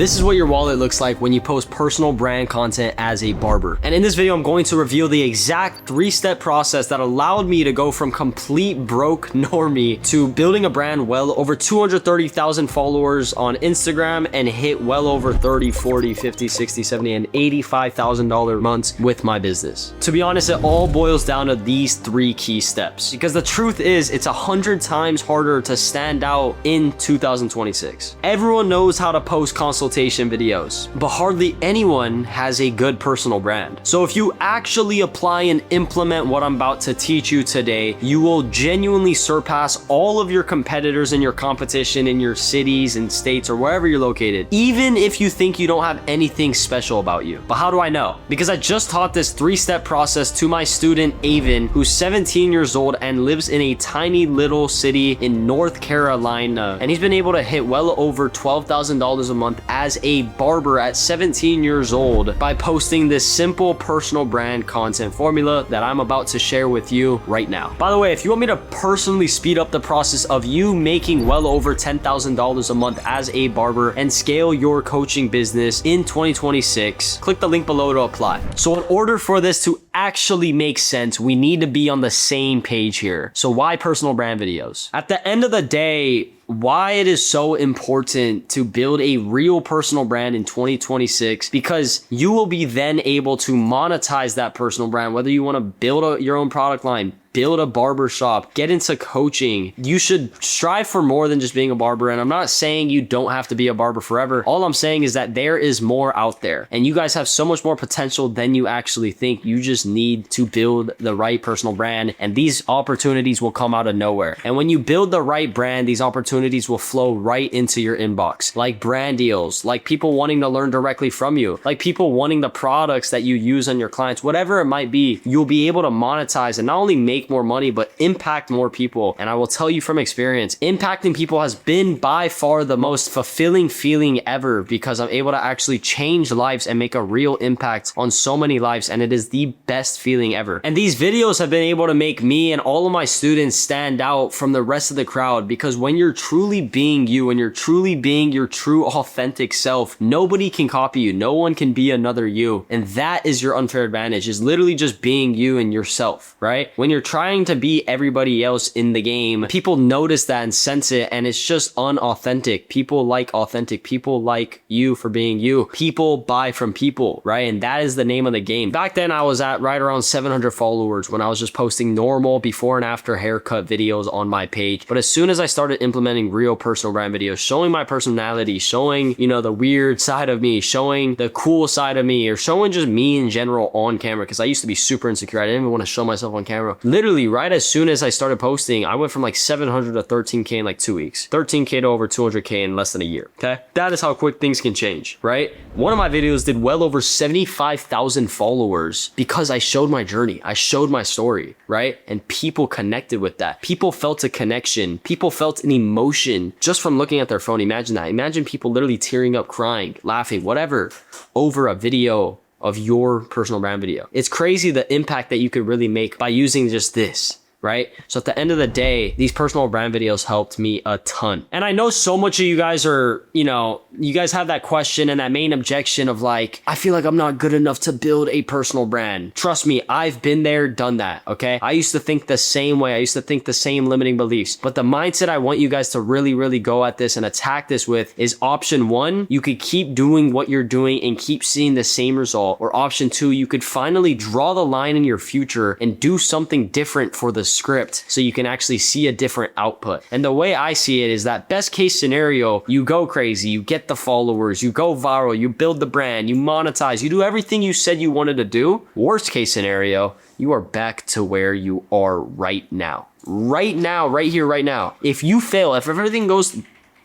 This is what your wallet looks like when you post personal brand content as a barber. And in this video, I'm going to reveal the exact 3-step process that allowed me to go from complete broke normie to building a brand well over 230,000 followers on Instagram and hit well over 30, 40, 50, 60, 70, and $85,000 months with my business. To be honest, it all boils down to these 3 key steps, because the truth is it's 100 times harder to stand out in 2026. Everyone knows how to post consultation videos, but hardly anyone has a good personal brand. So if you actually apply and implement what I'm about to teach you today, you will genuinely surpass all of your competitors in your competition in your cities and states or wherever you're located, even if you think you don't have anything special about you. But how do I know? Because I just taught this 3-step process to my student Avon, who's 17 years old and lives in a tiny little city in North Carolina, and he's been able to hit well over $12,000 a month as a barber at 17 years old by posting this simple personal brand content formula that I'm about to share with you right now. By the way, if you want me to personally speed up the process of you making well over $10,000 a month as a barber and scale your coaching business in 2026, click the link below to apply. So in order for this to actually make sense, we need to be on the same page here. So why personal brand videos? At the end of the day, why it is so important to build a real personal brand in 2026, because you will be then able to monetize that personal brand, whether you want to build your own product line, build a barber shop, get into coaching. You should strive for more than just being a barber. And I'm not saying you don't have to be a barber forever. All I'm saying is that there is more out there and you guys have so much more potential than you actually think. You just need to build the right personal brand, and these opportunities will come out of nowhere. And when you build the right brand, these opportunities will flow right into your inbox, like brand deals, like people wanting to learn directly from you, like people wanting the products that you use on your clients, whatever it might be. You'll be able to monetize and not only make more money, but impact more people. And I will tell you from experience, impacting people has been by far the most fulfilling feeling ever, because I'm able to actually change lives and make a real impact on so many lives. And it is the best feeling ever. And these videos have been able to make me and all of my students stand out from the rest of the crowd, because when you're truly being you and you're truly being your true authentic self, nobody can copy you. No one can be another you. And that is your unfair advantage, is literally just being you and yourself, right? When you're trying to be everybody else in the game, people notice that and sense it, and it's just unauthentic. People like authentic. People like you for being you. People buy from people, right? And that is the name of the game. Back then, I was at right around 700 followers when I was just posting normal before and after haircut videos on my page. But as soon as I started implementing real personal brand videos, showing my personality, showing, the weird side of me, showing the cool side of me, or showing just me in general on camera, because I used to be super insecure. I didn't even want to show myself on camera. Literally, right as soon as I started posting, I went from like 700 to 13K in like 2 weeks, 13K to over 200K in less than a year. Okay. That is how quick things can change, right? One of my videos did well over 75,000 followers because I showed my journey. I showed my story, right? And people connected with that. People felt a connection. People felt an emotion just from looking at their phone. Imagine that. Imagine people literally tearing up, crying, laughing, whatever, over a video of your personal brand video. It's crazy the impact that you could really make by using just this, right? So at the end of the day, these personal brand videos helped me a ton. And I know so much of you guys are, you guys have that question and that main objection of like, I feel like I'm not good enough to build a personal brand. Trust me, I've been there, done that, okay? I used to think the same way. I used to think the same limiting beliefs. But the mindset I want you guys to really, really go at this and attack this with is option 1, you could keep doing what you're doing and keep seeing the same result. Or option 2, you could finally draw the line in your future and do something different for the script so you can actually see a different output. And the way I see it is that best case scenario, you go crazy, you get the followers, you go viral, you build the brand, you monetize, you do everything you said you wanted to do. Worst case scenario, you are back to where you are right now. Right now, right here, right now. If you fail, if everything goes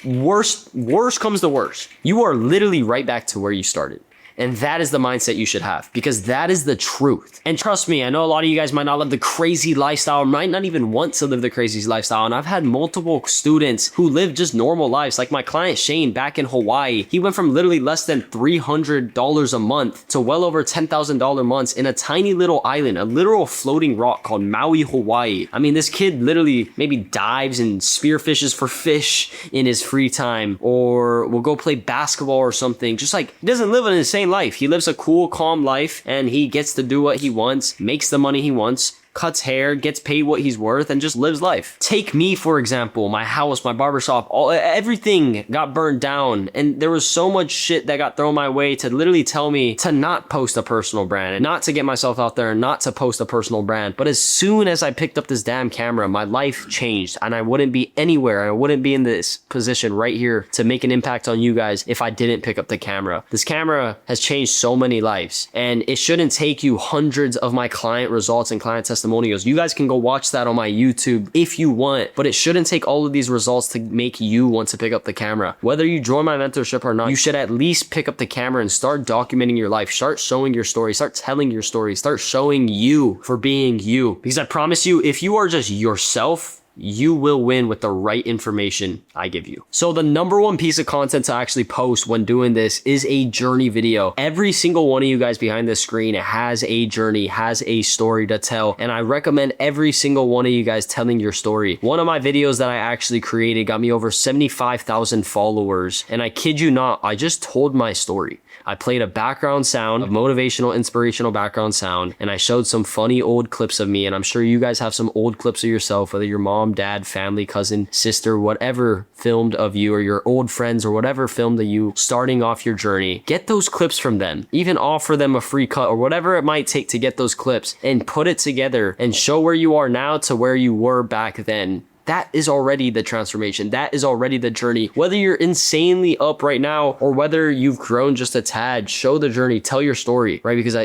worst comes to worst, you are literally right back to where you started. And that is the mindset you should have, because that is the truth. And trust me, I know a lot of you guys might not live the crazy lifestyle, might not even want to live the crazy lifestyle. And I've had multiple students who live just normal lives. Like my client Shane back in Hawaii, he went from literally less than $300 a month to well over $10,000 months in a tiny little island, a literal floating rock called Maui, Hawaii. I mean, this kid literally maybe dives and spearfishes for fish in his free time, or will go play basketball or something. Just like, he doesn't live an insane life. He lives a cool, calm life, and he gets to do what he wants, makes the money he wants, cuts hair, gets paid what he's worth, and just lives life. Take me, for example, my house, my barbershop, everything got burned down. And there was so much shit that got thrown my way to literally tell me to not post a personal brand and not to get myself out there and not to post a personal brand. But as soon as I picked up this damn camera, my life changed, and I wouldn't be anywhere. I wouldn't be in this position right here to make an impact on you guys if I didn't pick up the camera. This camera has changed so many lives, and it shouldn't take you hundreds of my client results and client testimonials. You guys can go watch that on my YouTube if you want, but it shouldn't take all of these results to make you want to pick up the camera. Whether you join my mentorship or not, you should at least pick up the camera and start documenting your life. Start showing your story, start telling your story, start showing you for being you. Because I promise you, if you are just yourself, you will win with the right information I give you. So the number one piece of content to actually post when doing this is a journey video. Every single one of you guys behind this screen has a journey, has a story to tell. And I recommend every single one of you guys telling your story. One of my videos that I actually created got me over 75,000 followers. And I kid you not, I just told my story. I played a background sound, a motivational, inspirational background sound, and I showed some funny old clips of me. And I'm sure you guys have some old clips of yourself, whether your mom, dad, family, cousin, sister, whatever filmed of you, or your old friends, or whatever filmed of you starting off your journey. Get those clips from them. Even offer them a free cut or whatever it might take to get those clips, and put it together and show where you are now to where you were back then. That is already the transformation. That is already the journey. Whether you're insanely up right now or whether you've grown just a tad, show the journey, tell your story, right? Because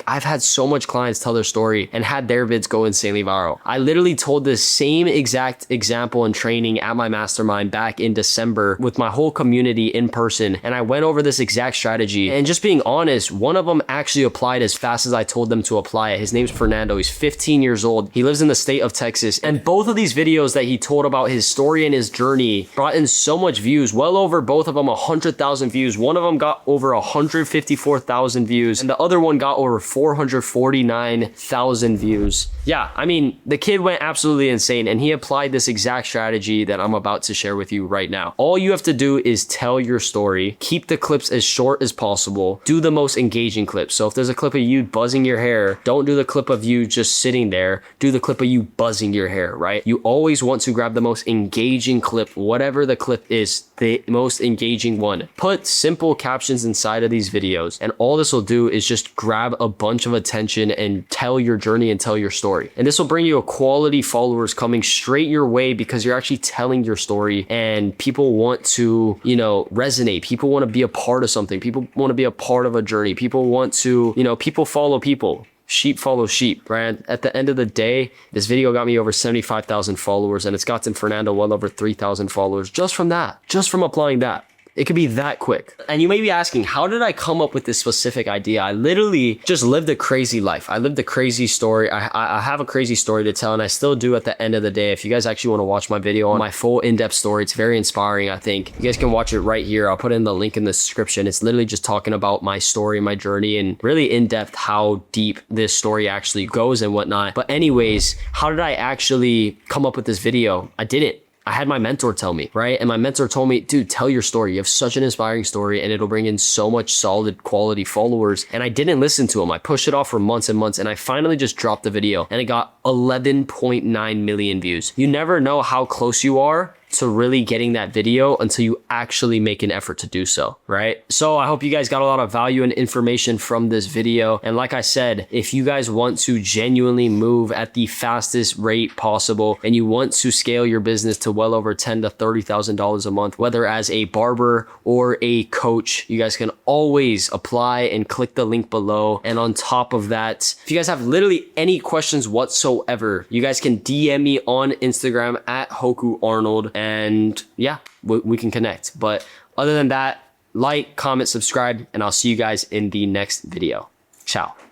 I've had so much clients tell their story and had their vids go insanely viral. I literally told this same exact example and training at my mastermind back in December with my whole community in person. And I went over this exact strategy. And just being honest, one of them actually applied as fast as I told them to apply it. His name's Fernando. He's 15 years old. He lives in the state of Texas. And both of these videos that he told about his story and his journey brought in so much views, well over both of them 100,000 views. One of them got over 154,000 views, and the other one got over 449,000 views. Yeah, I mean, the kid went absolutely insane, and he applied this exact strategy that I'm about to share with you right now. All you have to do is tell your story, keep the clips as short as possible, do the most engaging clips. So if there's a clip of you buzzing your hair, don't do the clip of you just sitting there, do the clip of you buzzing your hair, right? You always want to grab the most engaging clip, whatever the clip is, the most engaging one. Put simple captions inside of these videos, and all this will do is just grab a bunch of attention and tell your journey and tell your story. And this will bring you a quality followers coming straight your way because you're actually telling your story, and people want to, resonate. People want to be a part of something. People want to be a part of a journey. People want to, people follow people. Sheep follow sheep, right? At the end of the day, this video got me over 75,000 followers, and it's gotten Fernando well over 3,000 followers just from that, just from applying that. It could be that quick. And you may be asking, how did I come up with this specific idea? I literally just lived a crazy life. I lived a crazy story. I have a crazy story to tell, and I still do at the end of the day. If you guys actually want to watch my video on my full in-depth story, it's very inspiring, I think. You guys can watch it right here. I'll put in the link in the description. It's literally just talking about my story, my journey, and really in-depth how deep this story actually goes and whatnot. But anyways, how did I actually come up with this video? I didn't. I had my mentor tell me, right? And my mentor told me, dude, tell your story. You have such an inspiring story, and it'll bring in so much solid quality followers. And I didn't listen to him. I pushed it off for months and months, and I finally just dropped the video, and it got 11.9 million views. You never know how close you are to really getting that video until you actually make an effort to do so, right? So I hope you guys got a lot of value and information from this video. And like I said, if you guys want to genuinely move at the fastest rate possible, and you want to scale your business to well over $10,000 to $30,000 a month, whether as a barber or a coach, you guys can always apply and click the link below. And on top of that, if you guys have literally any questions whatsoever, you guys can DM me on Instagram at Hoku Arnold. And yeah, we can connect. But other than that, like, comment, subscribe, and I'll see you guys in the next video. Ciao.